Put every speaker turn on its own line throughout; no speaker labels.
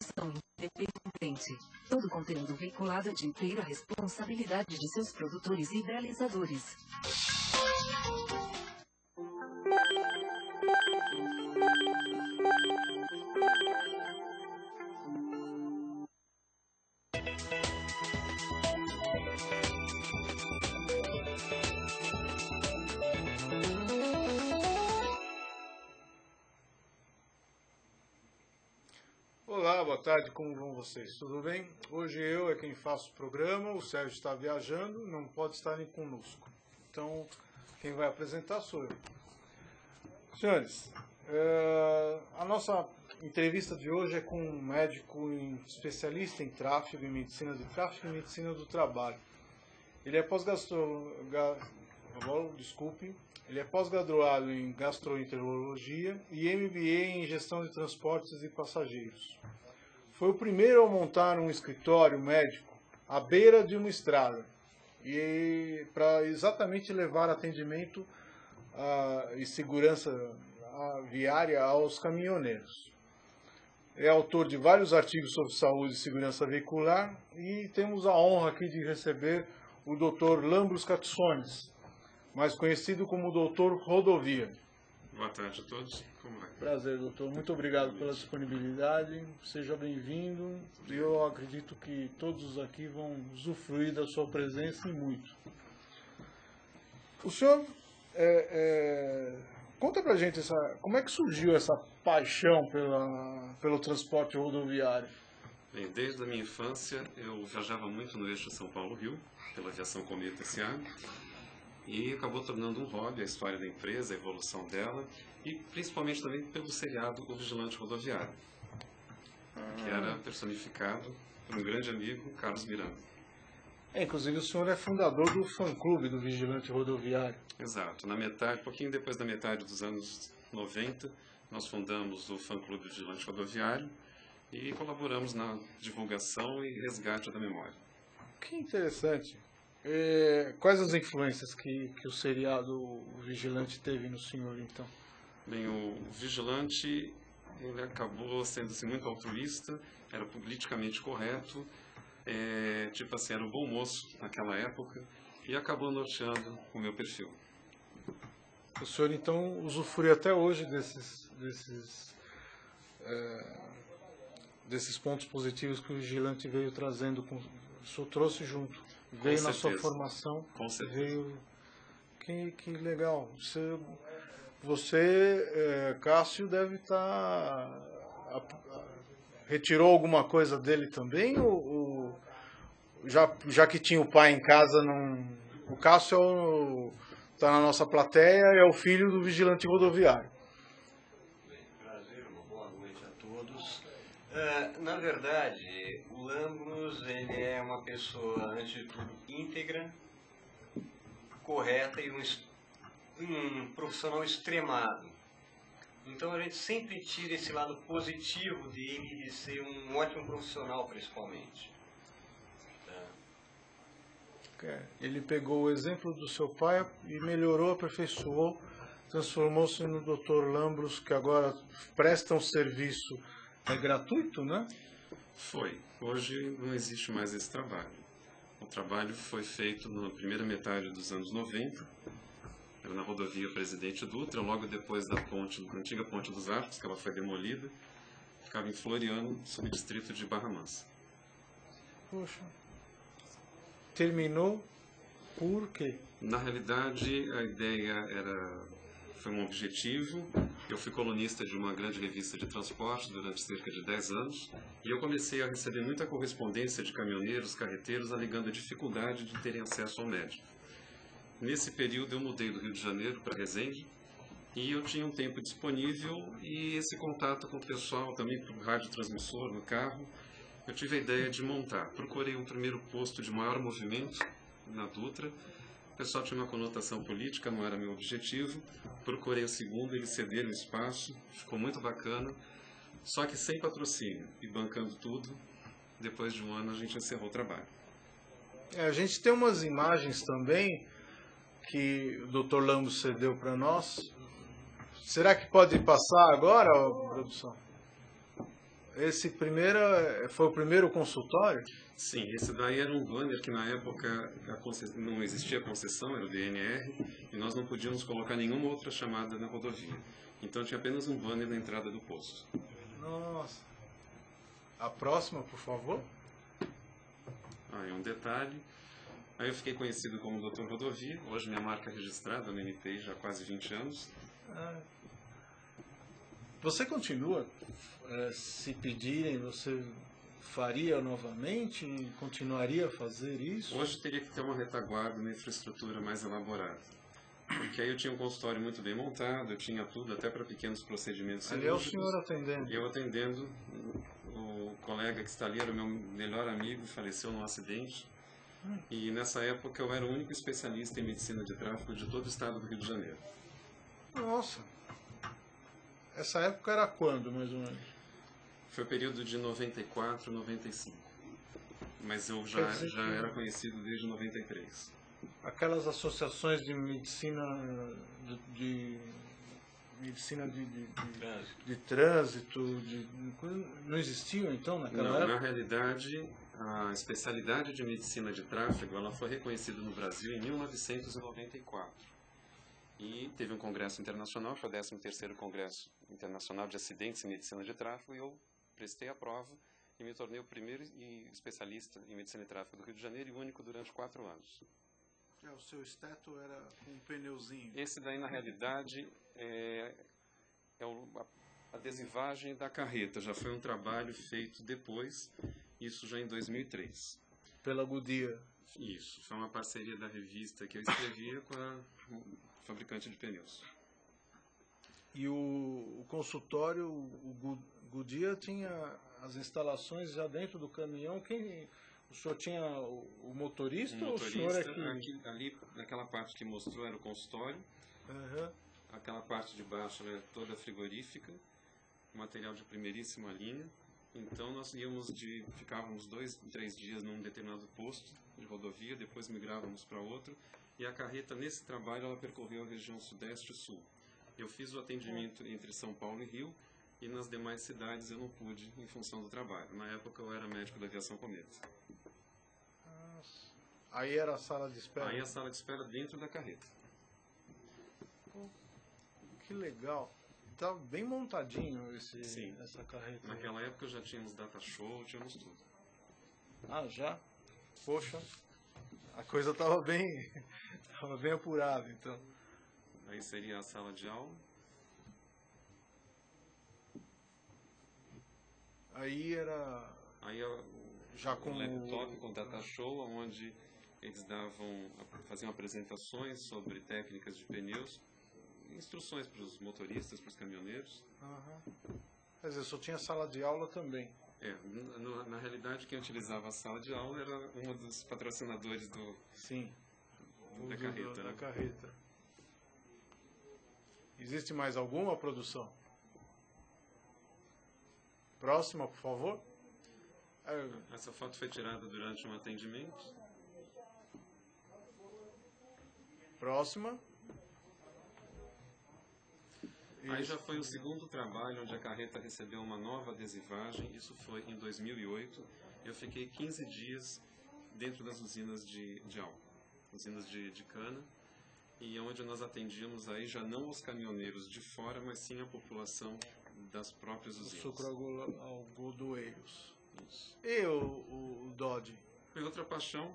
produção independente. Todo conteúdo veiculado é de inteira responsabilidade de seus produtores e idealizadores.
Olá, boa tarde, como vão vocês? Tudo bem? Hoje eu é quem faço o programa, o Sérgio está viajando, não pode estar nem conosco. Então, quem vai apresentar sou eu. Senhores, a nossa entrevista de hoje é com um médico especialista em tráfego, em medicina de tráfego e medicina do trabalho. Ele é pós-graduado em gastroenterologia e MBA em gestão de transportes e passageiros. Foi o primeiro a montar um escritório médico à beira de uma estrada e para exatamente levar atendimento e segurança viária aos caminhoneiros. É autor de vários artigos sobre saúde e segurança veicular e temos a honra aqui de receber o Dr. Lambros Katsones, mais conhecido como Dr. Rodovia.
Boa tarde a todos. Como vai?
Prazer, doutor. Muito obrigado pela disponibilidade. Seja bem-vindo. Eu acredito que todos aqui vão usufruir da sua presença e muito. O senhor, conta pra gente como é que surgiu essa paixão pelo transporte rodoviário?
Bem, desde a minha infância eu viajava muito no eixo São Paulo-Rio, pela aviação Cometa SA, e acabou tornando um hobby a história da empresa, a evolução dela, e principalmente também pelo seriado O Vigilante Rodoviário, que era personificado por um grande amigo, Carlos Miranda.
Inclusive o senhor é fundador do fã-clube do Vigilante Rodoviário.
Exato. Pouquinho depois da metade dos anos 90, nós fundamos o fã-clube do Vigilante Rodoviário e colaboramos na divulgação e resgate da memória.
Que interessante. Quais as influências que o seriado Vigilante teve no senhor, então?
Bem, o Vigilante ele acabou sendo assim, muito altruísta, era politicamente correto, era um bom moço naquela época e acabou norteando o meu perfil.
O senhor, então, usufrui até hoje desses pontos positivos que o Vigilante veio trazendo, o senhor trouxe junto, veio na sua formação.
Com certeza.
Que legal. Você, Cássio, deve estar... Retirou alguma coisa dele também? Ou já que tinha o pai em casa, não... O Cássio está na nossa plateia, é o filho do Vigilante Rodoviário.
Prazer, uma boa noite a todos. Na verdade, o Lambros ele é uma pessoa, antes de tudo, íntegra, correta e um profissional extremado. Então a gente sempre tira esse lado positivo dele de ser um ótimo profissional, principalmente.
Ele pegou o exemplo do seu pai e melhorou, aperfeiçoou, transformou-se no Dr. Lambros, que agora presta um serviço gratuito, né?
Foi. Hoje não existe mais esse trabalho. O trabalho foi feito na primeira metade dos anos 90, era na rodovia Presidente Dutra, logo depois da antiga Ponte dos Arcos, que ela foi demolida, ficava em Floriano, subdistrito de Barra Mansa.
Poxa. Terminou por quê?
Na realidade, a ideia foi um objetivo. Eu fui colunista de uma grande revista de transporte durante cerca de 10 anos e eu comecei a receber muita correspondência de caminhoneiros, carreteiros, alegando a dificuldade de terem acesso ao médico. Nesse período eu mudei do Rio de Janeiro para Resende e eu tinha um tempo disponível e esse contato com o pessoal, também por radiotransmissor no carro, eu tive a ideia de montar. Procurei um primeiro posto de maior movimento na Dutra. O pessoal tinha uma conotação política, não era meu objetivo. Procurei o segundo, eles cederam espaço, ficou muito bacana. Só que sem patrocínio e bancando tudo, depois de um ano a gente encerrou o trabalho.
A gente tem umas imagens também que o Dr. Lambros cedeu para nós. Será que pode passar agora, produção? esse primeiro foi o primeiro consultório?
Sim, esse daí era um banner que na época não existia concessão, era o DNR, e nós não podíamos colocar nenhuma outra chamada na rodovia. Então tinha apenas um banner na entrada do posto.
Nossa. A próxima, por favor.
Aí um detalhe. Aí eu fiquei conhecido como Dr. Rodovia. Hoje minha marca é registrada no NPI já há quase 20 anos.
Você continua, se pedirem, você faria novamente? Continuaria a fazer isso?
Hoje teria que ter uma retaguarda, uma infraestrutura mais elaborada. Porque aí eu tinha um consultório muito bem montado, eu tinha tudo, até para pequenos procedimentos
Ali é o
cirúrgicos.
senhor atendendo.
Eu atendendo, o colega que está ali era o meu melhor amigo, faleceu num acidente. E nessa época eu era o único especialista em medicina de tráfego de todo o estado do Rio de Janeiro.
Nossa. Essa época era quando, mais ou menos?
Foi o período de 94, 95. Mas eu já era conhecido desde 93.
Aquelas associações de medicina medicina de trânsito, não existiam então naquela época?
Na realidade, a especialidade de medicina de tráfego ela foi reconhecida no Brasil em 1994. E teve um congresso internacional, foi o 13º Congresso Internacional de Acidentes em Medicina de Tráfego, e eu prestei a prova e me tornei o primeiro especialista em medicina de tráfego do Rio de Janeiro e único durante 4 anos.
O seu esteto era com um pneuzinho.
Esse daí, na realidade, é a adesivagem da carreta. Já foi um trabalho feito depois, isso já em 2003.
Pela Goodyear.
Isso, foi uma parceria da revista que eu escrevia com a fabricante de pneus.
E o consultório, o Goodyear tinha as instalações já dentro do caminhão. O senhor tinha o motorista ou o senhor é que...
Ali, naquela parte que mostrou, era o consultório.
Uhum.
Aquela parte de baixo era toda frigorífica, material de primeiríssima linha. Então nós ficávamos 2, 3 dias num determinado posto de rodovia, depois migrávamos para outro. E a carreta, nesse trabalho, ela percorreu a região sudeste e sul. Eu fiz o atendimento entre São Paulo e Rio, e nas demais cidades eu não pude, em função do trabalho. Na época eu era médico da Aviação Cometa.
Aí era a sala de espera?
Aí a sala de espera dentro da carreta.
Que legal. Tá bem montadinho
Sim.
essa carreta.
Naquela época já tínhamos data show, tínhamos tudo.
Ah, já? Poxa, a coisa tava bem apurada, então.
Aí seria a sala de aula.
Aí era...
Aí
já com
o laptop com data show, onde eles faziam apresentações sobre técnicas de pneus, instruções para os motoristas, para os caminhoneiros.
Uhum. Quer dizer, só tinha sala de aula também.
Na realidade, quem utilizava a sala de aula era um dos patrocinadores da carreta.
Da carreta. Existe mais alguma produção? Próxima, por favor.
Essa foto foi tirada durante um atendimento.
Próxima.
Aí já foi o segundo trabalho onde a carreta recebeu uma nova adesivagem. Isso foi em 2008. Eu fiquei 15 dias dentro das usinas de álcool, usinas de cana, e onde nós atendíamos aí já não os caminhoneiros de fora, mas sim a população das próprias usinas.
Sucroalgodoeiros. Isso. E o Dodge?
Foi outra paixão.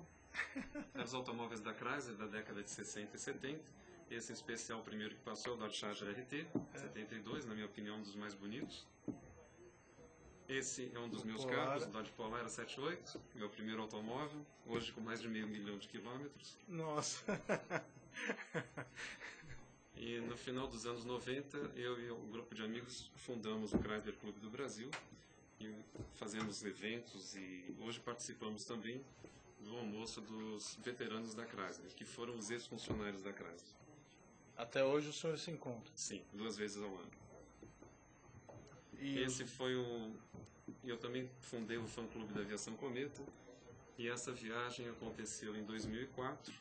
Os automóveis da Chrysler da década de 60 e 70. Esse em especial, o primeiro que passou, é o Dodge Charger RT, 72, na minha opinião, um dos mais bonitos. Esse é um dos meus carros, o Dodge Polara 78, meu primeiro automóvel, hoje com mais de 500 mil quilômetros.
Nossa!
E no final dos anos 90, eu e um grupo de amigos fundamos o Chrysler Clube do Brasil e fazemos eventos, e hoje participamos também do almoço dos veteranos da Chrysler, que foram os ex-funcionários da Chrysler.
Até hoje o senhor se encontra?
Sim, 2 vezes ao ano.
E
esse foi eu também fundei o fã-clube da Aviação Cometa, e essa viagem aconteceu em 2004.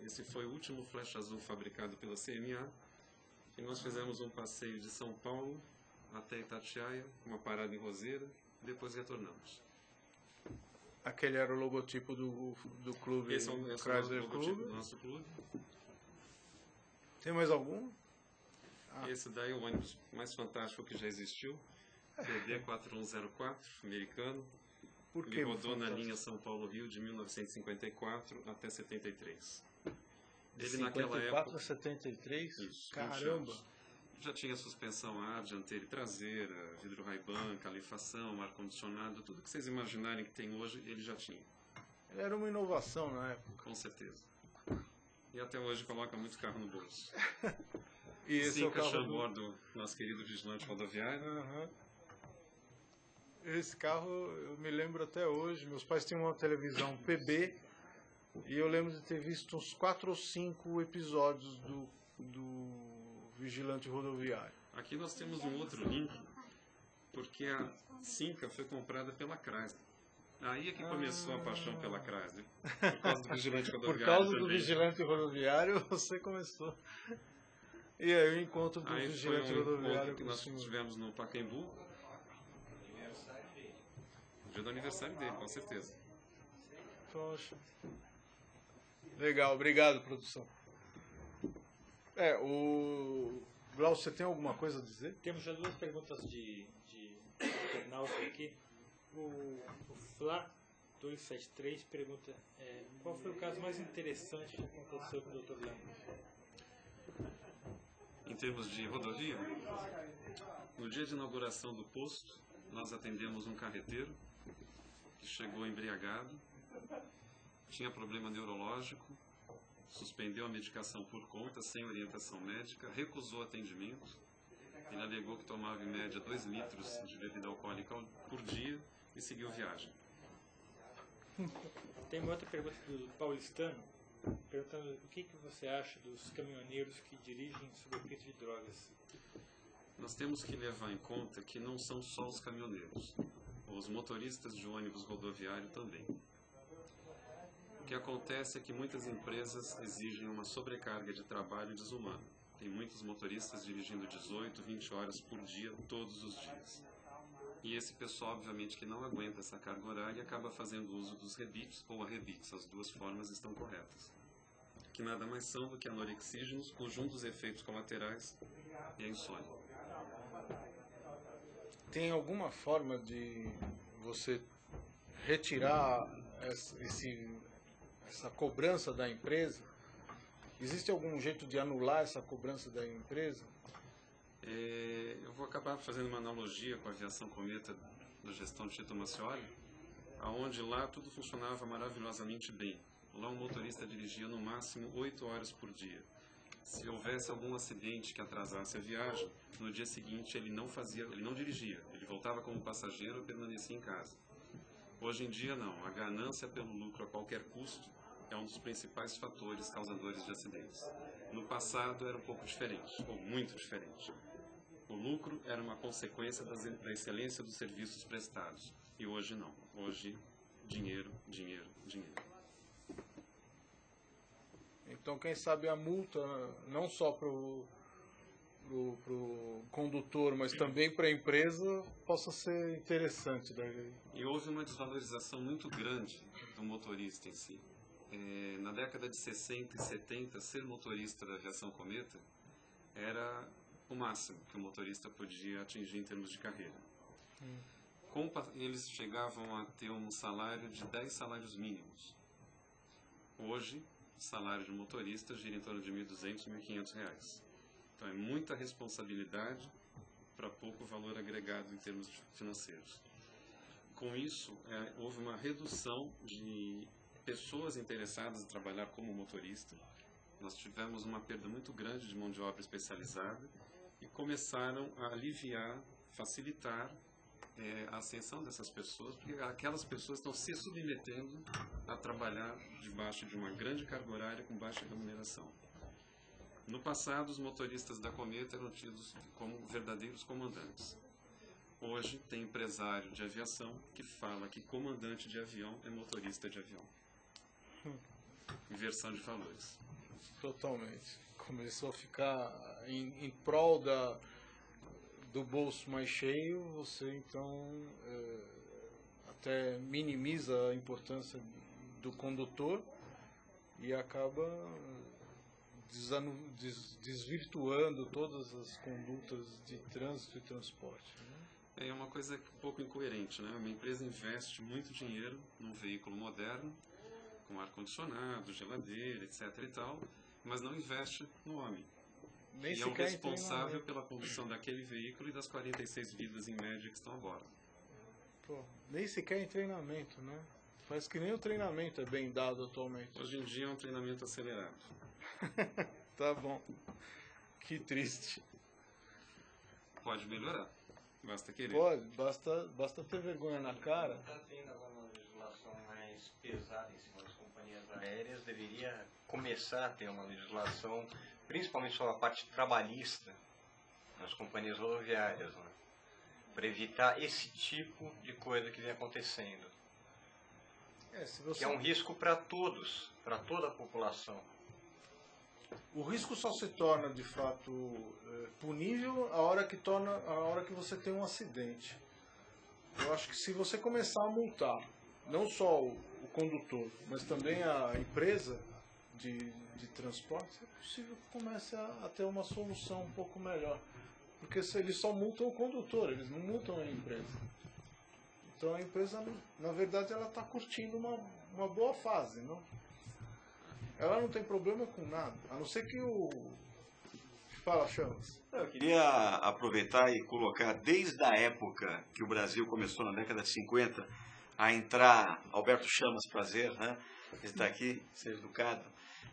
Esse foi o último Flecha Azul fabricado pela CMA, e nós fizemos um passeio de São Paulo até Itatiaia, uma parada em Roseira, depois retornamos.
Aquele era o logotipo do clube,
Esse é o
Chrysler
logotipo
Clube.
do nosso clube.
Tem mais algum?
Esse daí é o ônibus mais fantástico que já existiu. PD 4104, americano.
Por que
Ele rodou na
fantástico?
linha São Paulo-Rio de 1954 até 73. Ele
54
naquela
a
época...
73?
Isso, 20
Caramba!
anos. Já tinha suspensão a ar, dianteira e traseira, vidro Ray-Ban, calefação, ar-condicionado, tudo que vocês imaginarem que tem hoje, ele já tinha.
Ele era uma inovação na época.
Com certeza. E até hoje coloca muito carro no bolso.
E esse é o
Cinca
carro
Chambord do nosso querido vigilante rodoviário.
Aham. Esse carro eu me lembro até hoje. Meus pais tinham uma televisão PB e eu lembro de ter visto uns 4 ou 5 episódios do Vigilante Rodoviário.
Aqui nós temos um outro link, porque a Cinca foi comprada pela Chrysler. Aí é que começou a paixão pela Chrysler, por causa do vigilante rodoviário.
Por causa do
também.
Vigilante Rodoviário, você começou. E aí o encontro do
Aí foi
Vigilante
um
Rodoviário
encontro que
com o
nós
senhor.
tivemos no Pacaembu. No dia do aniversário dele, com certeza.
Poxa. Legal, obrigado, produção. O Glaucio, você tem alguma coisa a dizer?
Temos já duas perguntas de internauta aqui. O Flá 273 pergunta qual foi o caso mais interessante que aconteceu com o Dr. Lama?
Em termos de rodovia, no dia de inauguração do posto, nós atendemos um carreteiro que chegou embriagado, tinha problema neurológico, suspendeu a medicação por conta, sem orientação médica, recusou atendimento. Ele alegou que tomava em média 2 litros de bebida alcoólica por dia e seguiu viagem.
Tem uma outra pergunta do paulistano, perguntando o que você acha dos caminhoneiros que dirigem sob efeito de drogas.
Nós temos que levar em conta que não são só os caminhoneiros, os motoristas de ônibus rodoviário também. O que acontece é que muitas empresas exigem uma sobrecarga de trabalho desumana. Tem muitos motoristas dirigindo 18, 20 horas por dia, todos os dias. E esse pessoal, obviamente, que não aguenta essa carga horária, acaba fazendo uso dos rebites ou arrebites. As duas formas estão corretas. Que nada mais são do que anorexígenos, cujo um dos efeitos colaterais é a insônia.
Tem alguma forma de você retirar essa cobrança da empresa? Existe algum jeito de anular essa cobrança da empresa?
Eu vou acabar fazendo uma analogia com a aviação Cometa da gestão de Tito Macioli, onde lá tudo funcionava maravilhosamente bem. Lá um motorista dirigia no máximo 8 horas por dia. Se houvesse algum acidente que atrasasse a viagem, no dia seguinte ele não dirigia, ele voltava como passageiro e permanecia em casa. Hoje em dia não, a ganância pelo lucro a qualquer custo é um dos principais fatores causadores de acidentes. No passado era um pouco diferente, ou muito diferente. O lucro era uma consequência da excelência dos serviços prestados, e hoje não. Hoje, dinheiro, dinheiro, dinheiro.
Então, quem sabe a multa, não só para o condutor, mas também para a empresa, possa ser interessante.
E houve uma desvalorização muito grande do motorista em si. Na década de 60 e 70, ser motorista da aviação Cometa era o máximo que o motorista podia atingir em termos de carreira. Eles chegavam a ter um salário de 10 salários mínimos. Hoje, o salário de motorista gira em torno de R$ 1.200, R$ 1.500. Então é muita responsabilidade para pouco valor agregado em termos financeiros. Com isso, houve uma redução de pessoas interessadas em trabalhar como motorista. Nós tivemos uma perda muito grande de mão de obra especializada e começaram a aliviar, facilitar a ascensão dessas pessoas, porque aquelas pessoas estão se submetendo a trabalhar debaixo de uma grande carga horária com baixa remuneração. No passado, os motoristas da Cometa eram tidos como verdadeiros comandantes. Hoje, tem empresário de aviação que fala que comandante de avião é motorista de avião. Inversão de valores.
Totalmente. Começou a ficar em prol do bolso mais cheio, você então até minimiza a importância do condutor e acaba desvirtuando todas as condutas de trânsito e transporte. Né?
É uma coisa um pouco incoerente, né? Uma empresa investe muito dinheiro num veículo moderno, com ar-condicionado, geladeira, etc. e tal, mas não investe no homem.
Nem
e é o responsável pela condução daquele veículo e das 46 vidas em média que estão a bordo.
Pô, nem sequer em treinamento, né? Faz que nem o treinamento é bem dado atualmente.
Hoje em dia é um treinamento acelerado.
Tá bom. Que triste.
Pode melhorar. Basta querer.
Pode, basta ter vergonha na cara.
Está tendo agora uma legislação mais pesada em cima das companhias aéreas. Deveria começar a ter uma legislação, principalmente sobre a parte trabalhista nas companhias rodoviárias, né? Para evitar esse tipo de coisa que vem acontecendo. Que é um risco para todos, para toda a população.
O risco só se torna, de fato, punível a hora que você tem um acidente. Eu acho que se você começar a multar, não só o condutor, mas também a empresa de transporte, é possível que comece a ter uma solução um pouco melhor. Porque se eles só multam o condutor, eles não multam a empresa. Então a empresa, na verdade, ela está curtindo uma boa fase, não? Ela não tem problema com nada, a não ser que o... Fala, Chamas.
Eu queria aproveitar e colocar, desde a época que o Brasil começou, na década de 50, a entrar... Alberto Chamas, prazer, né? Estar aqui, ser educado,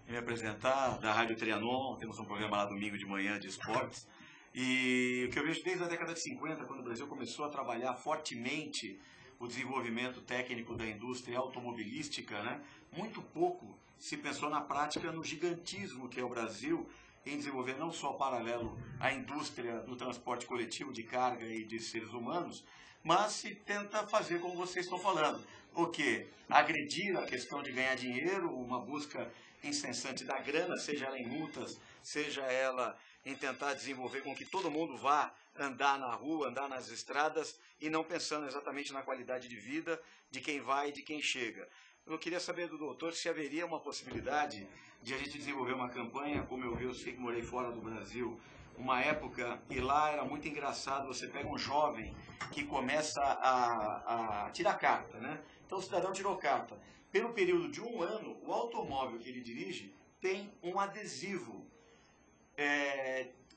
e me apresentar, da Rádio Trianon, temos um programa lá domingo de manhã de esportes. E o que eu vejo desde a década de 50, quando o Brasil começou a trabalhar fortemente o desenvolvimento técnico da indústria automobilística, né? Muito pouco se pensou na prática no gigantismo que é o Brasil em desenvolver não só paralelo à indústria do transporte coletivo de carga e de seres humanos, mas se tenta fazer como vocês estão falando. O quê? Agredir a questão de ganhar dinheiro, uma busca incessante da grana, seja ela em multas, seja ela em tentar desenvolver com que todo mundo vá andar na rua, andar nas estradas e não pensando exatamente na qualidade de vida de quem vai e de quem chega. Eu queria saber do doutor se haveria uma possibilidade de a gente desenvolver uma campanha, como eu sei que morei fora do Brasil, uma época, e lá era muito engraçado, você pega um jovem que começa a tirar carta, né? Então o cidadão tirou carta. Pelo período de 1 ano, o automóvel que ele dirige tem um adesivo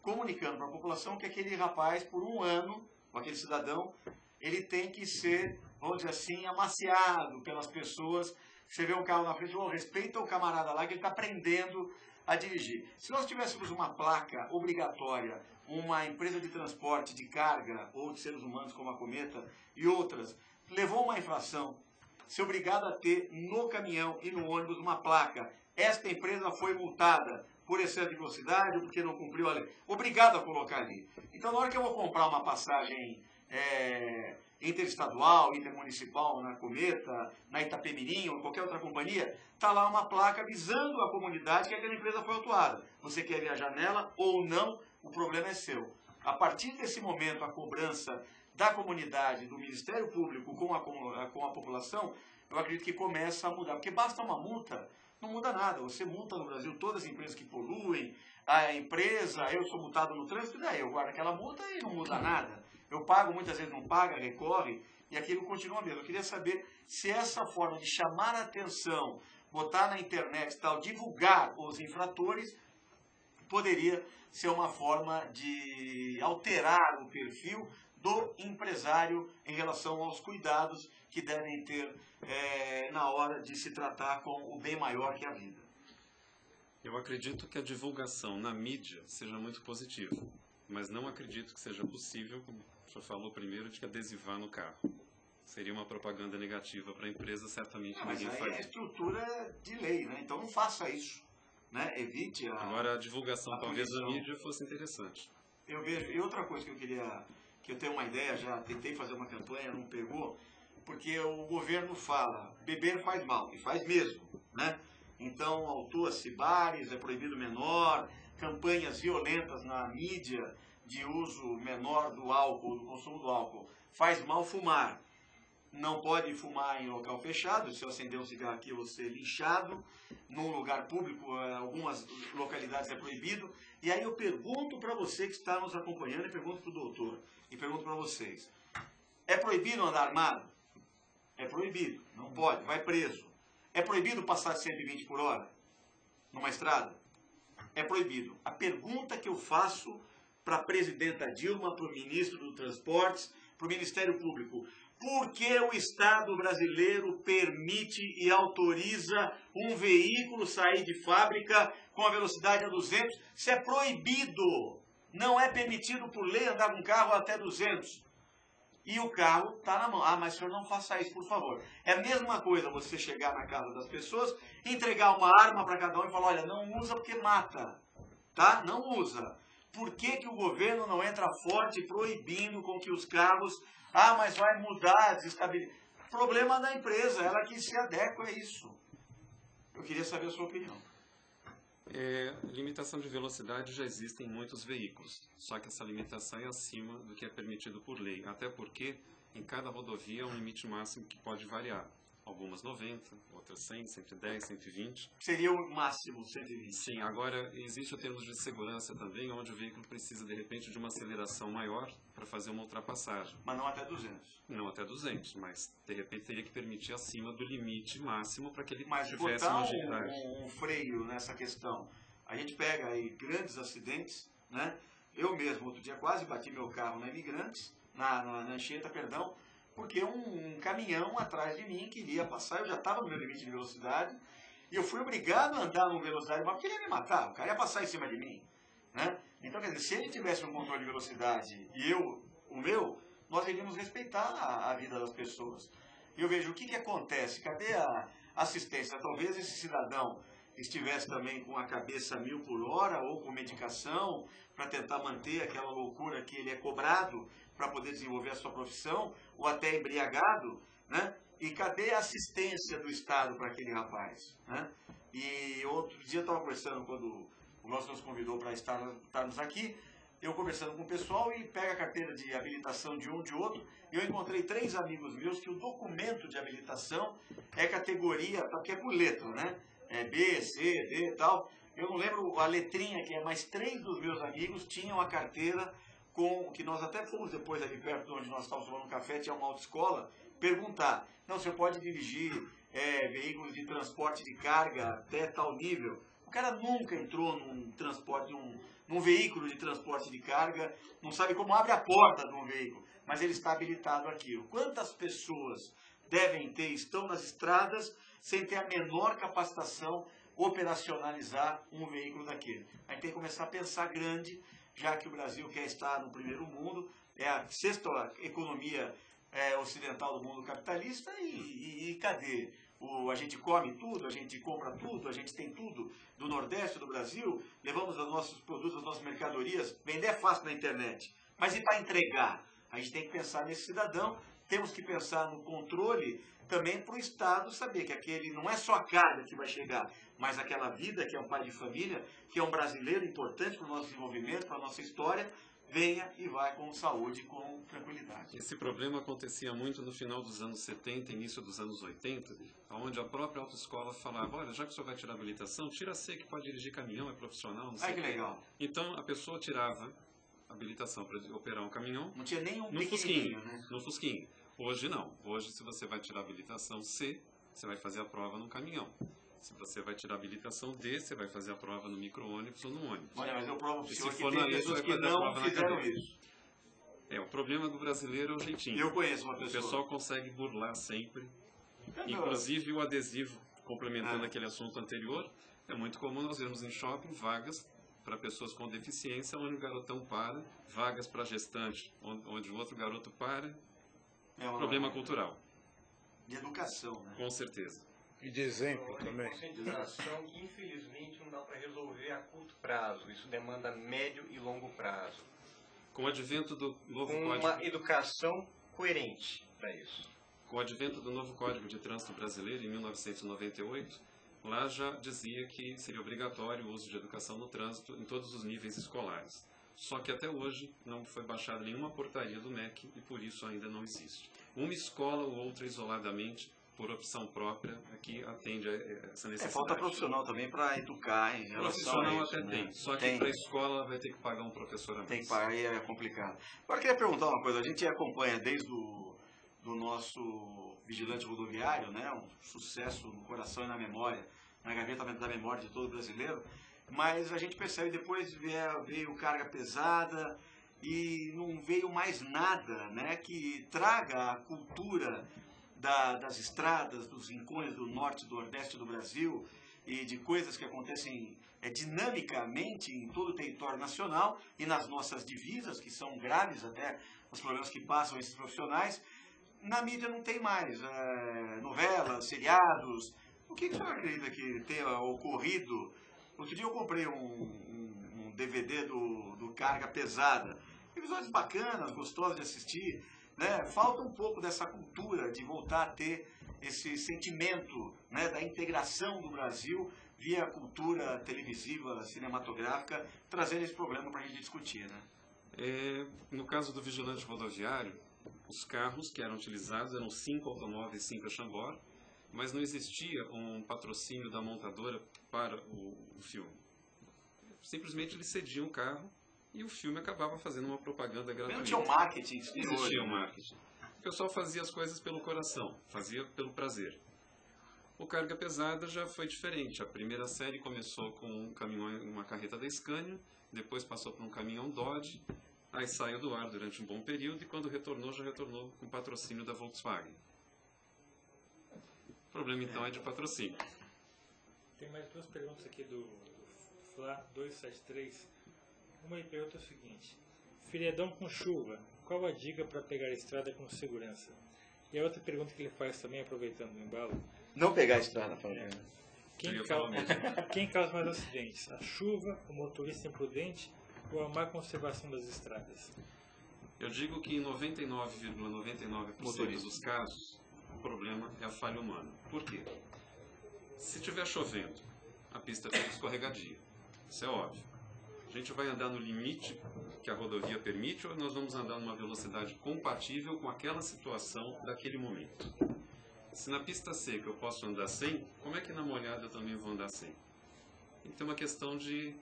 comunicando para a população que aquele rapaz, por 1 ano, aquele cidadão, ele tem que ser, vamos dizer assim, amaciado pelas pessoas. Você vê um carro na frente, respeita o camarada lá que ele está aprendendo a dirigir. Se nós tivéssemos uma placa obrigatória, uma empresa de transporte de carga ou de seres humanos como a Cometa e outras, levou uma infração, ser obrigado a ter no caminhão e no ônibus uma placa. Esta empresa foi multada por excesso de velocidade ou porque não cumpriu a lei. Obrigado a colocar ali. Então, na hora que eu vou comprar uma passagem interestadual, intermunicipal, na Cometa, na Itapemirim ou em qualquer outra companhia, está lá uma placa avisando a comunidade que aquela empresa foi autuada. Você quer viajar nela ou não, o problema é seu. A partir desse momento, a cobrança da comunidade, do Ministério Público com a população, eu acredito que começa a mudar. Porque basta uma multa, não muda nada. Você multa no Brasil todas as empresas que poluem, a empresa, eu sou multado no trânsito, daí eu guardo aquela multa e não muda nada. Eu pago, muitas vezes não paga, recorre, e aquilo continua mesmo. Eu queria saber se essa forma de chamar a atenção, botar na internet e tal, divulgar os infratores, poderia ser uma forma de alterar o perfil do empresário em relação aos cuidados que devem ter na hora de se tratar com o bem maior que é a vida.
Eu acredito que a divulgação na mídia seja muito positiva, mas não acredito que seja possível, como o senhor falou primeiro, de adesivar no carro. Seria uma propaganda negativa para a empresa, certamente ninguém faria.
Mas aí é estrutura de lei, né? Então não faça isso. Né? Evite a...
Agora a divulgação, talvez, da mídia fosse interessante.
Eu vejo. E outra coisa que eu tenho uma ideia, já tentei fazer uma campanha, não pegou, porque o governo fala, beber faz mal, e faz mesmo, né? Então autua-se bares, é proibido menor, campanhas violentas na mídia, de uso menor do álcool, do consumo do álcool. Faz mal fumar. Não pode fumar em local fechado. Se eu acender um cigarro aqui, eu vou ser linchado. Num lugar público, algumas localidades é proibido. E aí eu pergunto para você que está nos acompanhando, e pergunto para o doutor, e pergunto para vocês. É proibido andar armado? É proibido. Não pode, vai preso. É proibido passar de 120 por hora numa estrada? É proibido. A pergunta que eu faço para a presidenta Dilma, para o ministro dos Transportes, para o Ministério Público: por que o Estado brasileiro permite e autoriza um veículo sair de fábrica com a velocidade a 200? Isso é proibido. Não é permitido por lei andar com um carro até 200. E o carro está na mão. Ah, mas o senhor não faça isso, por favor. É a mesma coisa você chegar na casa das pessoas, entregar uma arma para cada um e falar: olha, não usa porque mata. Tá? Não usa. Por que que o governo não entra forte proibindo com que os carros... Ah, mas vai mudar, desestabilizar. Problema da empresa, ela que se adequa a isso. Eu queria saber a sua opinião.
Limitação de velocidade já existe em muitos veículos, só que essa limitação é acima do que é permitido por lei, até porque em cada rodovia há um limite máximo que pode variar. Algumas 90, outras 100, 110, 120.
Seria o máximo 120?
Sim, agora existe o termo de segurança também, onde o veículo precisa de repente de uma aceleração maior para fazer uma ultrapassagem.
Mas não até 200?
Não até 200, mas de repente teria que permitir acima do limite máximo para que ele
mas
tivesse
botar
uma agilidade.
um freio nessa questão. A gente pega aí grandes acidentes, né? Eu mesmo, outro dia, quase bati meu carro na Imigrantes, na Anchieta, perdão, porque um caminhão atrás de mim queria passar, eu já estava no meu limite de velocidade, e eu fui obrigado a andar numa velocidade maior, porque ele ia me matar, o cara ia passar em cima de mim, né? Então, quer dizer, se ele tivesse um controle de velocidade e eu, o meu, nós iríamos respeitar a vida das pessoas. E eu vejo o que acontece, cadê a assistência? Talvez esse cidadão estivesse também com a cabeça a 1000 por hora, ou com medicação, para tentar manter aquela loucura que ele é cobrado para poder desenvolver a sua profissão, ou até embriagado, né? E cadê a assistência do Estado para aquele rapaz, né? E outro dia eu estava conversando, quando o nosso nos convidou para estarmos aqui, eu conversando com o pessoal e pega a carteira de habilitação de um, de outro, e eu encontrei 3 amigos meus que o documento de habilitação é categoria, porque é por letra, né? É B, C, D e tal. Eu não lembro a letrinha que é, mas 3 dos meus amigos tinham a carteira com, que nós até fomos depois ali perto de onde nós estávamos tomando um café, tinha uma autoescola, perguntar: não, você pode dirigir veículos de transporte de carga até tal nível? O cara nunca entrou num transporte, num veículo de transporte de carga, não sabe como abre a porta de um veículo, mas ele está habilitado àquilo. Quantas pessoas devem ter, estão nas estradas, sem ter a menor capacitação, operacionalizar um veículo daquele? A gente tem que começar a pensar grande, já que o Brasil quer estar no primeiro mundo, é a 6ª economia ocidental do mundo capitalista, e cadê? A gente come tudo, a gente compra tudo, a gente tem tudo do Nordeste do Brasil, levamos os nossos produtos, as nossas mercadorias, vender é fácil na internet, mas e para entregar? A gente tem que pensar nesse cidadão, temos que pensar no controle também para o Estado saber que aquele não é só a carga que vai chegar, mas aquela vida que é um pai de família, que é um brasileiro importante para o nosso desenvolvimento, para a nossa história, venha e vai com saúde, com tranquilidade.
Esse problema acontecia muito no final dos anos 70, início dos anos 80, onde a própria autoescola falava: olha, já que o senhor vai tirar a habilitação, tira C, que pode dirigir caminhão, é profissional, não sei.
Ai, que legal.
Então a pessoa tirava a habilitação para operar um caminhão.
Não tinha nenhum
no Fusquinha,
né?
No Fusquinha. Hoje não. Hoje, se você vai tirar a habilitação C, você vai fazer a prova no caminhão. Se você vai tirar a habilitação D, você vai fazer a prova no micro-ônibus ou no ônibus.
Olha, mas eu provo para o senhor
se
que
for
tem
na lei,
pessoas
vai
que
fazer a
não
prova na
fizeram
cadeia.
isso.
O problema do brasileiro é o jeitinho.
Eu conheço uma pessoa.
O pessoal consegue burlar sempre. Inclusive o adesivo, complementando aquele assunto anterior, é muito comum nós vermos em shopping vagas para pessoas com deficiência, onde o garotão para, vagas para gestante, onde o outro garoto para. Problema cultural.
De educação, né?
Com certeza.
E de exemplo também.
Conscientização, infelizmente, não dá para resolver a curto prazo. Isso demanda médio e longo prazo.
Com o advento do novo
Com
código...
uma educação coerente para isso.
Com o advento do novo Código de Trânsito Brasileiro, em 1998, lá já dizia que seria obrigatório o uso de educação no trânsito em todos os níveis escolares. Só que até hoje não foi baixada nenhuma portaria do MEC e por isso ainda não existe. Uma escola ou outra isoladamente, por opção própria, que atende a essa necessidade.
Falta profissional também para educar em relação a
Profissional
isso,
até
né?
tem, só que para a escola vai ter que pagar um professor a mais.
Tem que pagar e é complicado. Agora eu queria perguntar uma coisa, a gente acompanha desde do nosso vigilante rodoviário, né, um sucesso no coração e na memória, na gaveta da memória de todo brasileiro, mas a gente percebe depois veio carga pesada e não veio mais nada, né, que traga a cultura das estradas, dos rincões do norte e do nordeste do Brasil e de coisas que acontecem dinamicamente em todo o território nacional e nas nossas divisas, que são graves até os problemas que passam esses profissionais. Na mídia não tem mais novelas, seriados. O que o senhor acredita que tenha ocorrido? Outro dia eu comprei um DVD do Carga Pesada. Episódios bacanas, gostosos de assistir. Né? Falta um pouco dessa cultura de voltar a ter esse sentimento, né, da integração do Brasil via cultura televisiva, cinematográfica, trazendo esse problema para a gente discutir. Né?
No caso do vigilante rodoviário, os carros que eram utilizados eram 5 automóveis, 5 Chambord, mas não existia um patrocínio da montadora para o filme. Simplesmente eles cediam o carro e o filme acabava fazendo uma propaganda gratuita.
Não tinha um marketing.
Não existia um marketing. O pessoal fazia as coisas pelo coração, fazia pelo prazer. O Carga Pesada já foi diferente. A primeira série começou com um caminhão, uma carreta da Scania, depois passou por um caminhão Dodge, aí saiu do ar durante um bom período e quando retornou, já retornou com patrocínio da Volkswagen. O problema então é de patrocínio.
Tem mais duas perguntas aqui do Fla 273. Uma pergunta é o seguinte: feriadão com chuva, qual a dica para pegar a estrada com segurança? E a outra pergunta que ele faz também, aproveitando o embalo:
não pegar a estrada,
quem causa mais acidentes? A chuva, o motorista imprudente ou a má conservação das estradas?
Eu digo que em 99,99% dos casos, o problema é a falha humana. Por quê? Se estiver chovendo, a pista fica escorregadia. Isso é óbvio. A gente vai andar no limite que a rodovia permite ou nós vamos andar numa velocidade compatível com aquela situação daquele momento? Se na pista seca eu posso andar 100, como é que na molhada eu também vou andar 100? Tem que ter uma questão de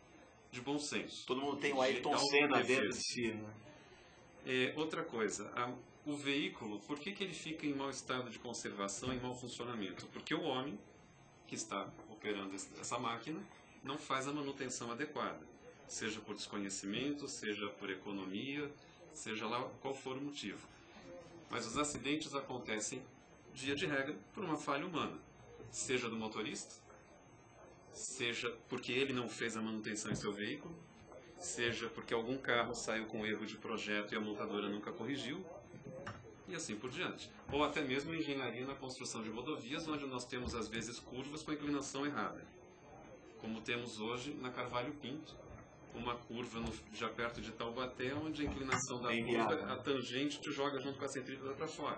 bom senso.
Todo mundo tem o Ayrton Senna dentro de si, né?
Outra coisa, o veículo, por que ele fica em mau estado de conservação, em mau funcionamento? Porque o homem que está operando essa máquina não faz a manutenção adequada. Seja por desconhecimento, seja por economia, seja lá qual for o motivo. Mas os acidentes acontecem, via de regra, por uma falha humana. Seja do motorista, seja porque ele não fez a manutenção em seu veículo, seja porque algum carro saiu com erro de projeto e a montadora nunca corrigiu, e assim por diante. Ou até mesmo engenharia na construção de rodovias, onde nós temos às vezes curvas com inclinação errada. Como temos hoje na Carvalho Pinto, uma curva já perto de Taubaté, onde a inclinação da curva, a tangente te joga junto com a centrífuga para fora.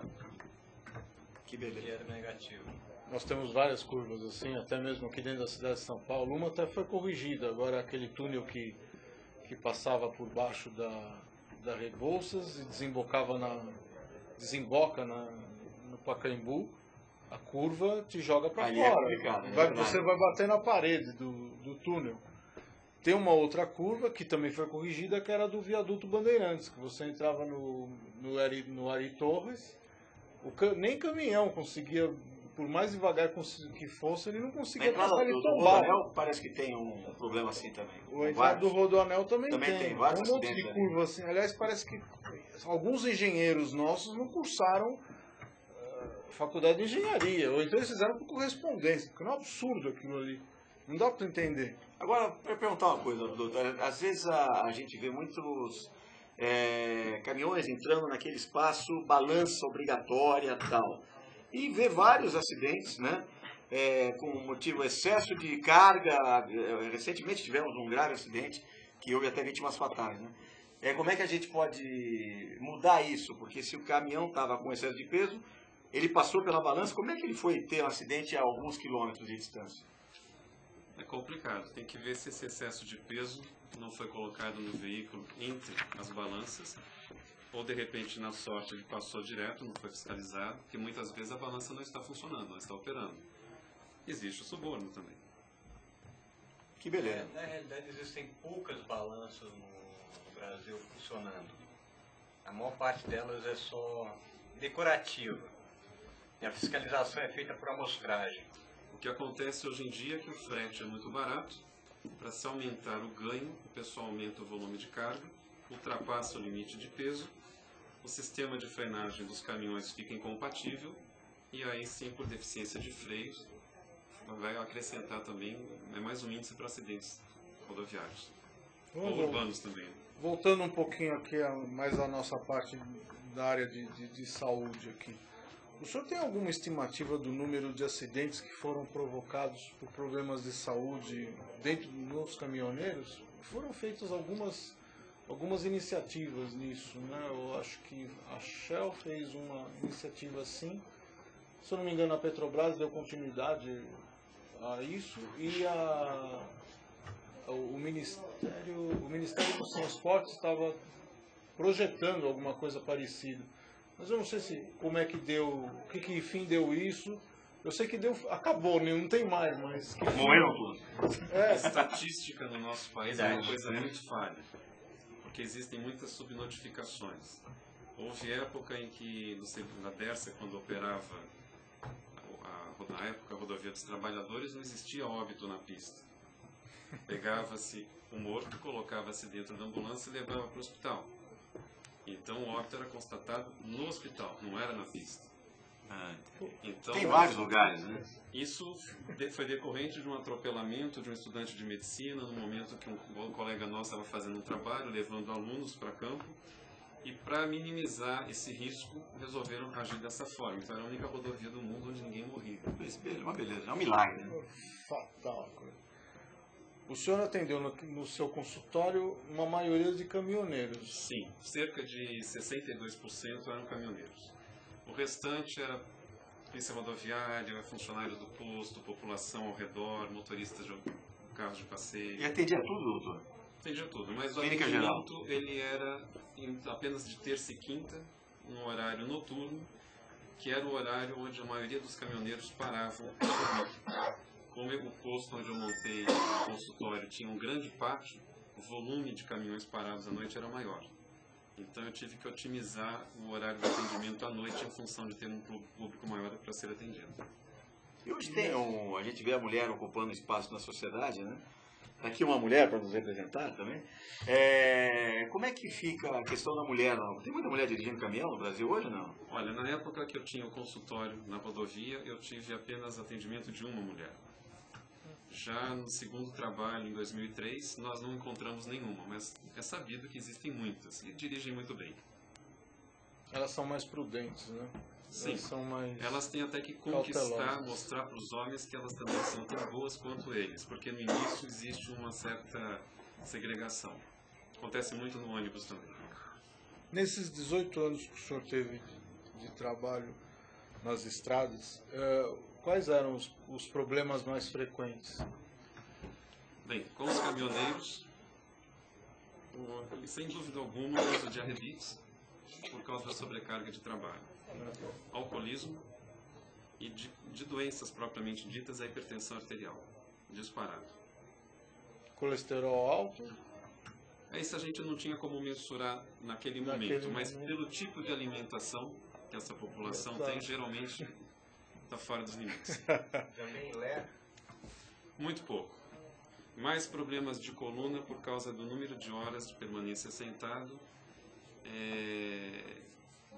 Que beleza.
Negativo.
Nós temos várias curvas assim, até mesmo aqui dentro da cidade de São Paulo. Uma até foi corrigida, agora aquele túnel que passava por baixo da Rebouças e desemboca no Pacaembu, a curva te joga para fora. Você vai bater na parede do túnel. Tem uma outra curva que também foi corrigida, que era do viaduto Bandeirantes, que você entrava no Ari Torres, nem caminhão conseguia, por mais devagar que fosse, ele não conseguia passar, ele tombava.
O Rodoanel parece que tem um problema assim também.
O entrada do Rodoanel também
tem vários
um monte de curva assim. Aliás, parece que alguns engenheiros nossos não cursaram faculdade de engenharia, ou então eles fizeram por correspondência, porque não é um absurdo aquilo ali. Não dá para entender.
Agora, para perguntar uma coisa, doutor, às vezes a gente vê muitos caminhões entrando naquele espaço, balança obrigatória e tal, e vê vários acidentes, né, com motivo excesso de carga. Recentemente tivemos um grave acidente que houve até vítimas fatais, né? Como é que a gente pode mudar isso? Porque se o caminhão estava com excesso de peso, ele passou pela balança, como é que ele foi ter um acidente a alguns quilômetros de distância?
É complicado, tem que ver se esse excesso de peso não foi colocado no veículo entre as balanças, ou de repente na sorte ele passou direto, não foi fiscalizado, porque muitas vezes a balança não está funcionando, não está operando. Existe o suborno também.
Que beleza.
Na realidade existem poucas balanças no Brasil funcionando. A maior parte delas é só decorativa. E a fiscalização é feita por amostragem.
O que acontece hoje em dia é que o frete é muito barato. Para se aumentar o ganho, o pessoal aumenta o volume de carga, ultrapassa o limite de peso, o sistema de frenagem dos caminhões fica incompatível e aí sim, por deficiência de freios, vai acrescentar também mais um índice para acidentes rodoviários. Ou urbanos também.
Voltando um pouquinho aqui mais à nossa parte da área de saúde aqui. O senhor tem alguma estimativa do número de acidentes que foram provocados por problemas de saúde dentro dos caminhoneiros? Foram feitas algumas iniciativas nisso, né? Eu acho que a Shell fez uma iniciativa assim. Se eu não me engano, a Petrobras deu continuidade a isso e o Ministério dos Transportes estava projetando alguma coisa parecida. Mas eu não sei como é que deu, que fim deu isso. Eu sei que acabou, né? Não tem mais, mas...
Morreram todos.
A estatística no nosso país é uma coisa muito falha, porque existem muitas subnotificações. Houve época em que, na Dersa, quando operava, na época, a rodovia dos trabalhadores, não existia óbito na pista. Pegava-se o morto, colocava-se dentro da ambulância e levava para o hospital. Então o óbito era constatado no hospital, não era na pista. Então,
tem vários lugares, né?
Isso foi decorrente de um atropelamento de um estudante de medicina no momento que um colega nosso estava fazendo um trabalho, levando alunos para campo, e para minimizar esse risco, resolveram agir dessa forma. Então era a única rodovia do mundo onde ninguém morria.
Uma beleza, é um milagre. Né?
Fatal. O senhor atendeu no seu consultório uma maioria de caminhoneiros?
Sim, cerca de 62% eram caminhoneiros. O restante era polícia rodoviária, funcionários do posto, população ao redor, motoristas de carros de passeio.
E atendia tudo, doutor?
Atendia tudo, mas o
Clínica geral.
atendimento ele era apenas de terça e quinta, no horário noturno, que era o horário onde a maioria dos caminhoneiros paravam. Como o posto onde eu montei o consultório tinha um grande pátio, o volume de caminhões parados à noite era maior. Então eu tive que otimizar o horário de atendimento à noite em função de ter um público maior para ser atendido.
E hoje a gente vê a mulher ocupando espaço na sociedade, né? Aqui uma mulher para nos representar também. Como é que fica a questão da mulher? Tem muita mulher dirigindo caminhão no Brasil hoje, não?
Olha, na época que eu tinha o consultório na rodovia, eu tive apenas atendimento de uma mulher. Já no segundo trabalho, em 2003, nós não encontramos nenhuma, mas é sabido que existem muitas e dirigem muito bem.
Elas são mais prudentes, né?
Sim,
elas
têm até que conquistar, mostrar para os homens que elas também são tão boas quanto eles, porque no início existe uma certa segregação. Acontece muito no ônibus também.
Nesses 18 anos que o senhor teve de trabalho nas estradas, quais eram os problemas mais frequentes?
Bem, com os caminhoneiros, sem dúvida alguma, o uso de arrebites por causa da sobrecarga de trabalho. Alcoolismo e de doenças propriamente ditas, a hipertensão arterial, disparado.
Colesterol alto?
Isso a gente não tinha como mensurar naquele momento, mas pelo tipo de alimentação que essa população tem, geralmente está fora dos limites.
Também leva?
Muito pouco. Mais problemas de coluna por causa do número de horas de permanência sentado.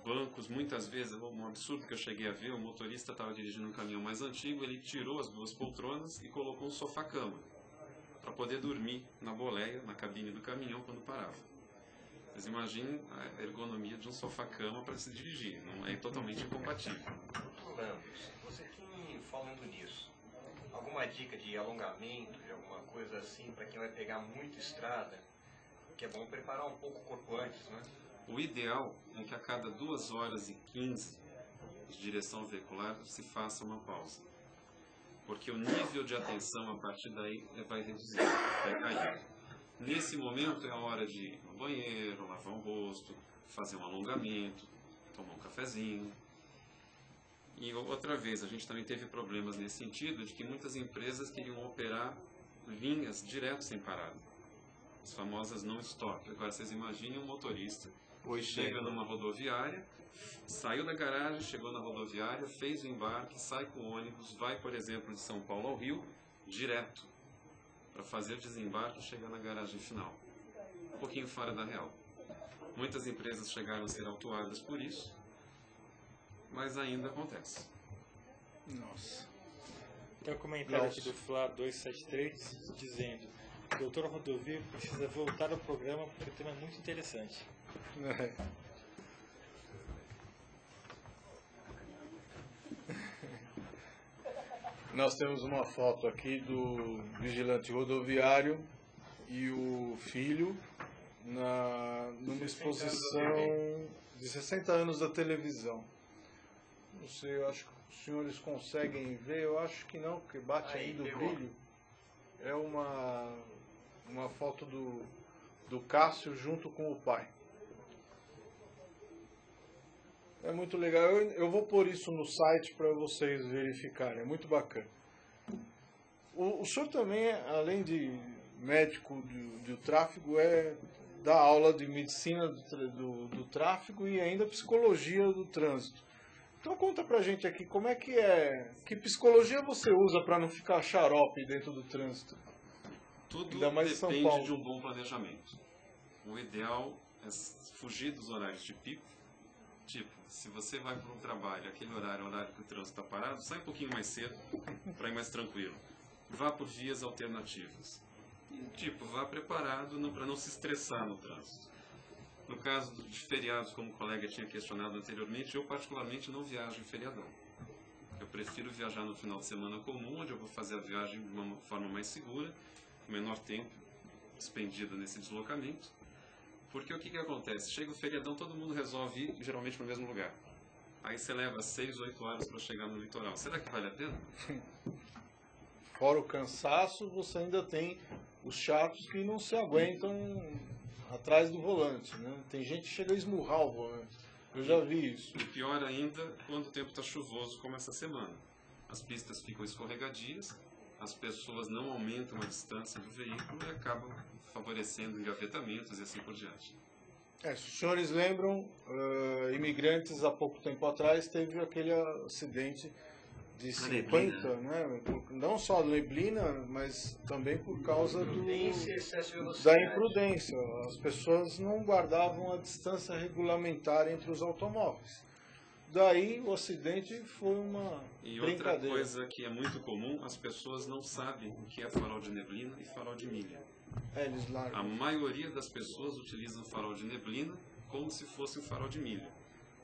Bancos, muitas vezes, um absurdo que eu cheguei a ver, o motorista estava dirigindo um caminhão mais antigo, ele tirou as duas poltronas e colocou um sofá-cama para poder dormir na boleia, na cabine do caminhão quando parava. Vocês imaginem a ergonomia de um sofá-cama para se dirigir, não é totalmente incompatível.
Você tem, falando nisso, alguma dica de alongamento, de alguma coisa assim, para quem vai pegar muito estrada, que é bom preparar um pouco o corpo antes, né?
O ideal é que a cada 2 horas e 15 de direção veicular se faça uma pausa. porque o nível de atenção a partir daí vai reduzir, vai cair. Nesse momento é a hora de ir no banheiro, lavar o rosto, fazer um alongamento, tomar um cafezinho. E outra vez, a gente também teve problemas nesse sentido, de que muitas empresas queriam operar linhas direto sem parada. As famosas non-stop. Agora vocês imaginem um motorista que chega numa rodoviária, saiu da garagem, chegou na rodoviária, fez o embarque, sai com o ônibus, vai, por exemplo, de São Paulo ao Rio, direto, para fazer o desembarque e chegar na garagem final. Um pouquinho fora da real. Muitas empresas chegaram a ser autuadas por isso, mas ainda acontece.
Nossa.
Tem um comentário aqui do Fla 273 dizendo: Doutor Rodovio precisa voltar ao programa porque o tema é muito interessante.
Nós temos uma foto aqui do vigilante rodoviário e o filho numa exposição de 60 anos da televisão. Não sei, eu acho que os senhores conseguem ver, eu acho que não, porque bate aí do brilho. É uma foto do Cássio junto com o pai. É muito legal. Eu vou pôr isso no site para vocês verificarem. É muito bacana. O senhor também, além de médico do tráfego, dá aula de medicina do tráfego e ainda psicologia do trânsito. Então conta pra gente aqui, como é que é? Que psicologia você usa para não ficar xarope dentro do trânsito?
Tudo
Ainda mais em São
depende
Paulo.
de um bom planejamento. O ideal é fugir dos horários de pico. Tipo, se você vai para um trabalho, aquele horário que o trânsito está parado, sai um pouquinho mais cedo para ir mais tranquilo. Vá por vias alternativas. E, tipo, vá preparado para não se estressar no trânsito. No caso de feriados, como o colega tinha questionado anteriormente, eu particularmente não viajo em feriadão. Eu prefiro viajar no final de semana comum, onde eu vou fazer a viagem de uma forma mais segura, com menor tempo expendido nesse deslocamento. Porque o que acontece? Chega o feriadão, todo mundo resolve ir, geralmente para o mesmo lugar. Aí você leva 6, 8 horas para chegar no litoral. Será que vale a pena?
Fora o cansaço, você ainda tem os chatos que não se aguentam atrás do volante, né? Tem gente que chega a esmurrar o volante. Eu já vi isso.
E pior ainda, quando o tempo está chuvoso, como essa semana. As pistas ficam escorregadias, as pessoas não aumentam a distância do veículo e acabam favorecendo engavetamentos e assim por diante.
Se os senhores lembram, Imigrantes, há pouco tempo atrás, teve aquele acidente de 50, né? Não só da neblina, mas também por causa da imprudência. As pessoas não guardavam a distância regulamentar entre os automóveis. Daí o acidente foi uma brincadeira.
E outra coisa que é muito comum, as pessoas não sabem o que é farol de neblina e farol de milha.
Eles largam.
A maioria das pessoas utilizam farol de neblina como se fosse um farol de milha.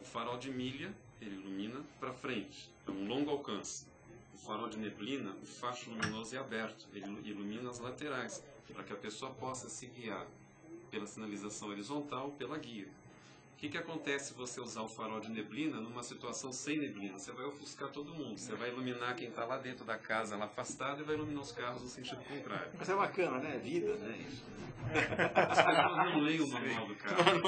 O farol de milha, ele ilumina para frente, é um longo alcance. O farol de neblina, o facho luminoso é aberto, ele ilumina as laterais, para que a pessoa possa se guiar pela sinalização horizontal, pela guia. O que acontece se você usar o farol de neblina numa situação sem neblina? Você vai ofuscar todo mundo, você vai iluminar quem está lá dentro da casa, lá afastado, e vai iluminar os carros no sentido contrário.
Mas é bacana, né? Vida, né? Isso.
As pessoas não leem o manual do carro.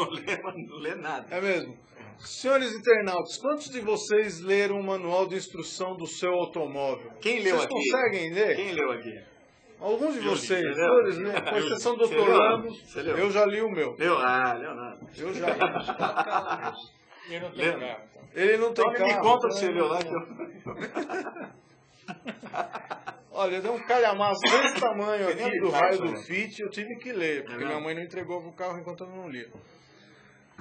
Não lê nada.
É mesmo. Senhores internautas, quantos de vocês leram o manual de instrução do seu automóvel?
Quem leu
Vocês
aqui?
conseguem ler?
Quem leu aqui?
Alguns de vocês,
li,
senhores, né? Com exceção do Dr. Lando,
Você leu?
eu já li o meu.
Leu? Ah, leu nada.
Eu já li.
Eu não tenho carro. Então.
Ele não tem
Então
carro.
me conta que
né?
você leu lá. Que eu...
Olha, deu um calhamaço desse tamanho
Que nem
aqui do
Ricardo,
raio do
né?
Fit, eu tive que ler, porque
É
minha
mesmo?
mãe não entregou o carro enquanto eu não lia.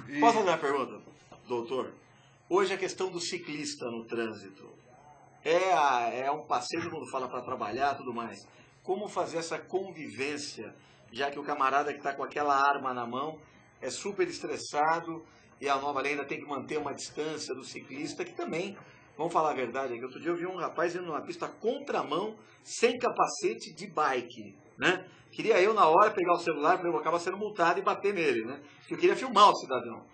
E-
Posso fazer uma pergunta, doutor? Hoje a questão do ciclista no trânsito é um passeio, todo mundo fala para trabalhar e tudo mais. Como fazer essa convivência, já que o camarada que está com aquela arma na mão é super estressado e a nova lei ainda tem que manter uma distância do ciclista, que também, vamos falar a verdade aqui, outro dia eu vi um rapaz indo numa pista contramão, sem capacete de bike, né? Queria eu, na hora, pegar o celular, para eu acabar sendo multado e bater nele, né? Porque eu queria filmar o cidadão.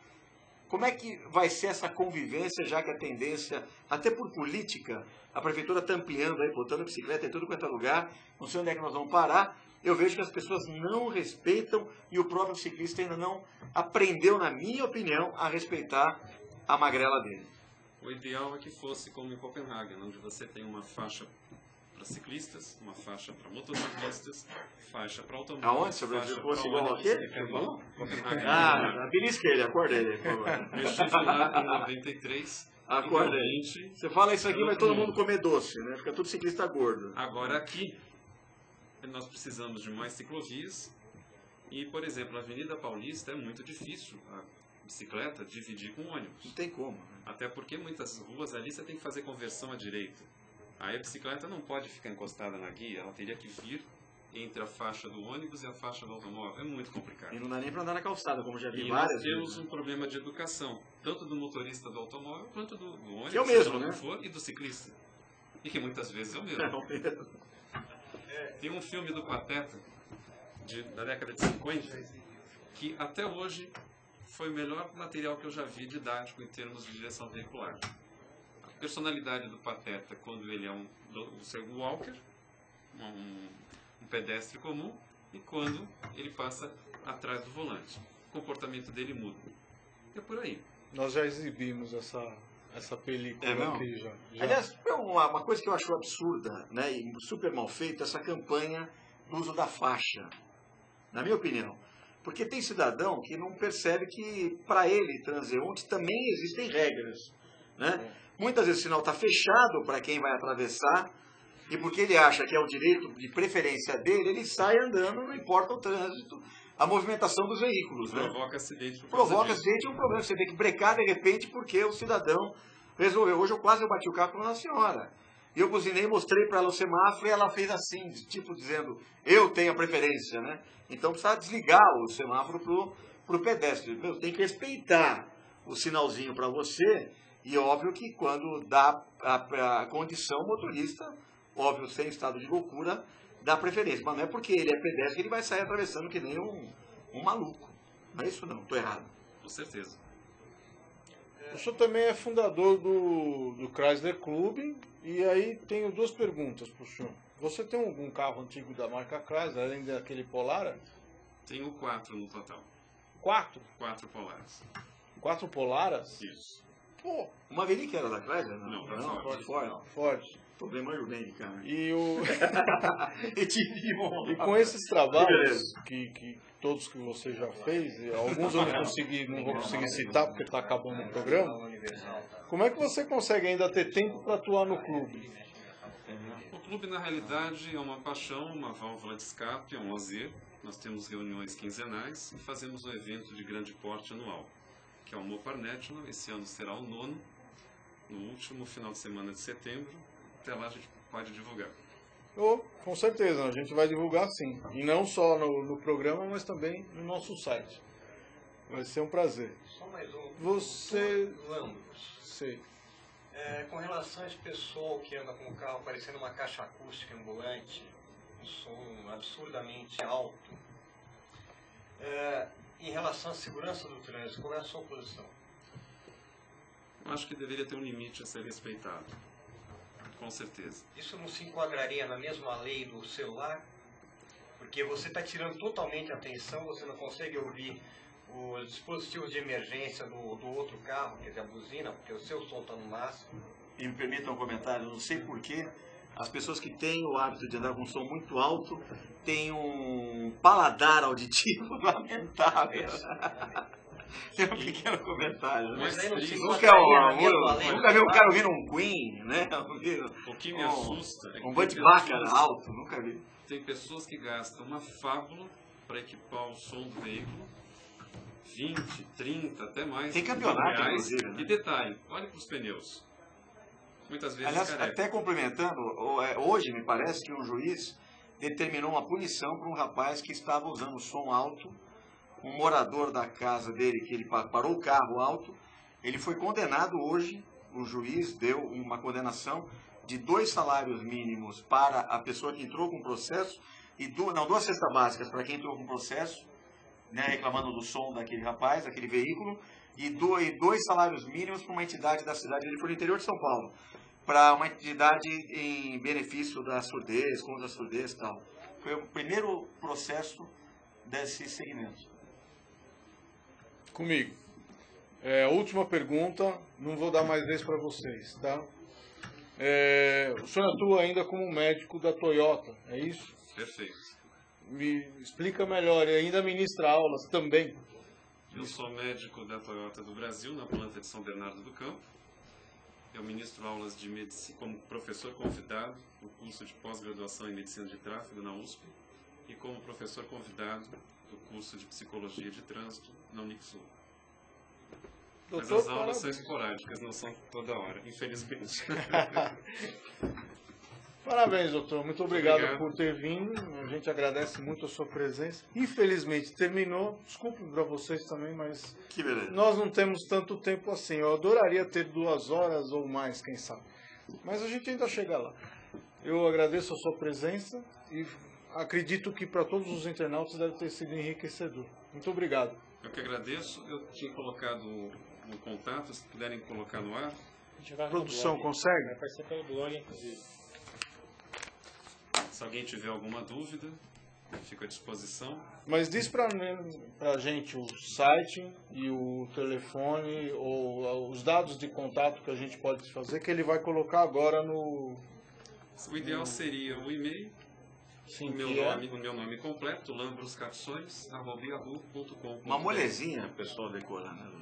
Como é que vai ser essa convivência, já que a tendência, até por política, a prefeitura está ampliando aí, botando bicicleta em tudo quanto é lugar, não sei onde é que nós vamos parar. Eu vejo que as pessoas não respeitam e o próprio ciclista ainda não aprendeu, na minha opinião, a respeitar a magrela dele.
O ideal é que fosse como em Copenhague, onde você tem uma faixa para ciclistas, uma faixa para motociclistas, faixa para automóveis.
Aonde, seu Brasil? Fosse igual aquele?
Copenhague.
Belisca ele, acorda ele, por favor.
Eu estive lá em 93.
Acorda aí.
Realmente,
Você fala isso aqui, vai todo mundo comer doce, né? Fica tudo ciclista gordo.
agora aqui, nós precisamos de mais ciclovias e, por exemplo, a Avenida Paulista é muito difícil a bicicleta dividir com ônibus.
Não tem como. Né?
Até porque muitas ruas ali você tem que fazer conversão à direita. Aí a bicicleta não pode ficar encostada na guia, ela teria que vir entre a faixa do ônibus e a faixa do automóvel. É muito complicado.
E não dá nem para andar na calçada, como já vi
E
várias
nós temos
vezes.
um problema de educação, tanto do motorista do automóvel quanto do ônibus,
Que é o mesmo,
seja lá
né?
o que for, e do ciclista. E que muitas vezes é o mesmo.
É o mesmo.
Tem um filme do Pateta, da década de 50, que até hoje foi o melhor material que eu já vi didático em termos de direção veicular. A personalidade do Pateta, quando ele é um walker, um pedestre comum, e quando ele passa atrás do volante. O comportamento dele muda. É por aí.
Nós já exibimos essa película
não?
aqui já.
Aliás, é uma coisa que eu acho absurda, né, e super mal feita, essa campanha do uso da faixa, na minha opinião. Porque tem cidadão que não percebe que, para ele, transeunte, também existem regras. Né? Muitas vezes o sinal está fechado para quem vai atravessar, e porque ele acha que é o direito de preferência dele, ele sai andando, não importa o trânsito, a movimentação dos veículos. Né?
Provoca acidente por causa
Provoca
disso.
acidente, é um problema. Você tem que brecar de repente porque o cidadão resolveu. Hoje eu quase bati o carro com uma senhora. E eu buzinei, mostrei para ela o semáforo e ela fez assim, tipo dizendo, eu tenho a preferência, né? Então precisa desligar o semáforo pro pedestre. Meu, tem que respeitar o sinalzinho para você e óbvio que quando dá a condição, o motorista, óbvio, sem estado de loucura, dá preferência. Mas não é porque ele é pedestre que ele vai sair atravessando que nem um maluco. Não é isso não, estou errado.
Com certeza.
O senhor também é fundador do Chrysler Club, e aí tenho duas perguntas para o senhor. Você tem algum carro antigo da marca Chrysler, além daquele Polara?
Tenho 4 no total.
4?
4 Polares.
4 Polaras?
Isso.
Pô,
O Maverick era da Chrysler?
Não, da
não,
Ford.
Ford.
Ford.
Problema bem de cara.
E
E
com esses trabalhos
Beleza.
que todos que você já fez, e alguns eu não vou conseguir citar porque está acabando o programa, como é que você consegue ainda ter tempo para atuar no clube?
O clube, na realidade, é uma paixão, uma válvula de escape, é um lazer. Nós temos reuniões quinzenais e fazemos um evento de grande porte anual, que é o Mopar National. Esse ano será o 9º, no último final de semana de setembro. Até lá a gente pode divulgar.
Oh, com certeza, a gente vai divulgar sim. E não só no programa, mas também no nosso site. Vai ser um prazer.
Só mais um.
Você...
Lambros.
Sei.
Com relação a esse pessoal que anda com o carro parecendo uma caixa acústica ambulante, um som absurdamente alto, em relação à segurança do trânsito, qual é a sua posição?
Eu acho que deveria ter um limite a ser respeitado. Com certeza.
Isso não se enquadraria na mesma lei do celular? Porque você está tirando totalmente a atenção, você não consegue ouvir os dispositivos de emergência do outro carro, quer dizer, a buzina, porque o seu som está no máximo.
E me permitam um comentário, eu não sei porquê, as pessoas que têm o hábito de andar com um som muito alto têm um paladar auditivo lamentável. Tem um pequeno comentário. Né?
Mas aí não se
Nunca
enquadraria na mesma lei do
vi um
celular?
cara ouvindo um Queen, né?
O que me assusta é que
Um
tem
Bud Bacharach
pessoas-
alto, nunca vi.
Tem pessoas que gastam uma fábula para equipar o som do veículo, 20, 30, até mais.
Tem campeonato,
reais.
inclusive, né?
E detalhe, olhe para os pneus. Muitas vezes
Aliás,
careca.
até complementando, hoje me parece que um juiz determinou uma punição para um rapaz que estava usando som alto, um morador da casa dele, que ele parou o carro alto, ele foi condenado hoje, o juiz deu uma condenação de 2 salários mínimos para a pessoa que entrou com processo, e 2 cestas básicas para quem entrou com processo, né, reclamando do som daquele rapaz, daquele veículo, e dois salários mínimos para uma entidade da cidade. Ele foi no interior de São Paulo, para uma entidade em benefício da surdez, contra a surdez e tal. Foi o primeiro processo desse segmento.
Comigo. Última pergunta, não vou dar mais vez para vocês, tá? O senhor atua ainda como médico da Toyota, é isso?
Perfeito.
Me explica melhor, e ainda ministra aulas também?
Eu sou médico da Toyota do Brasil, na planta de São Bernardo do Campo. Eu ministro aulas de medicina como professor convidado no curso de pós-graduação em medicina de tráfego na USP e como professor convidado do curso de psicologia de trânsito na Unixul. Mas as aulas são esporádicas, não são toda hora, infelizmente.
Parabéns, doutor. Muito obrigado por ter vindo. A gente agradece muito a sua presença. Infelizmente, terminou. Desculpe para vocês também, mas
Que beleza.
nós não temos tanto tempo assim. Eu adoraria ter 2 horas ou mais, quem sabe. Mas a gente ainda chega lá. Eu agradeço a sua presença e acredito que para todos os internautas deve ter sido enriquecedor. Muito obrigado.
Eu que agradeço. Eu tinha colocado um contato, se puderem colocar no ar.
A produção consegue?
Vai aparecer pelo blog, inclusive.
Se alguém tiver alguma dúvida, fico à disposição.
Mas diz pra gente o site e o telefone ou os dados de contato que a gente pode fazer, que ele vai colocar agora no...
O ideal seria o e-mail,
Sim,
o meu nome completo, lambroscarções@yahoo.com.
Uma molezinha, pessoal decorando.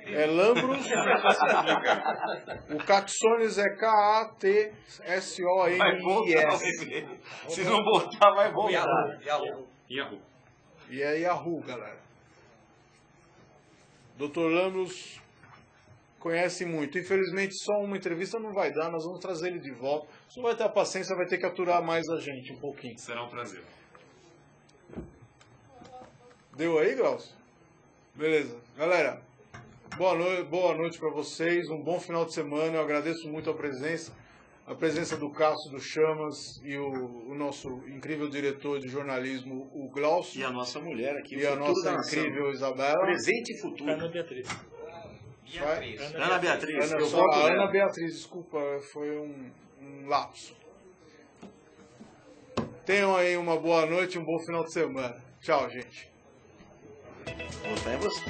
É Lambros. O Caxones é
Vai voltar o
K-A-T-S-O-N-I-S.
e-mail. Se não voltar, vai voltar.
Yahoo.
E é Yahoo, galera. Dr. Lambros conhece muito. Infelizmente, só uma entrevista não vai dar. Nós vamos trazer ele de volta. Você vai ter a paciência, vai ter que aturar mais a gente um pouquinho.
Será um prazer.
Deu aí, Glaucio? Beleza. Galera, boa noite para vocês. Um bom final de semana. Eu agradeço muito a presença do Cássio, do Chamas e o nosso incrível diretor de jornalismo, o Glaucio.
E a nossa mulher aqui,
E a nossa incrível Isabela.
presente e futuro.
Ana Beatriz.
Ana Beatriz.
Ana,
Eu
só
voto
a
nela.
Ana Beatriz, desculpa, foi um lapso. Tenham aí uma boa noite, um bom final de semana. Tchau, gente.
Votar em você.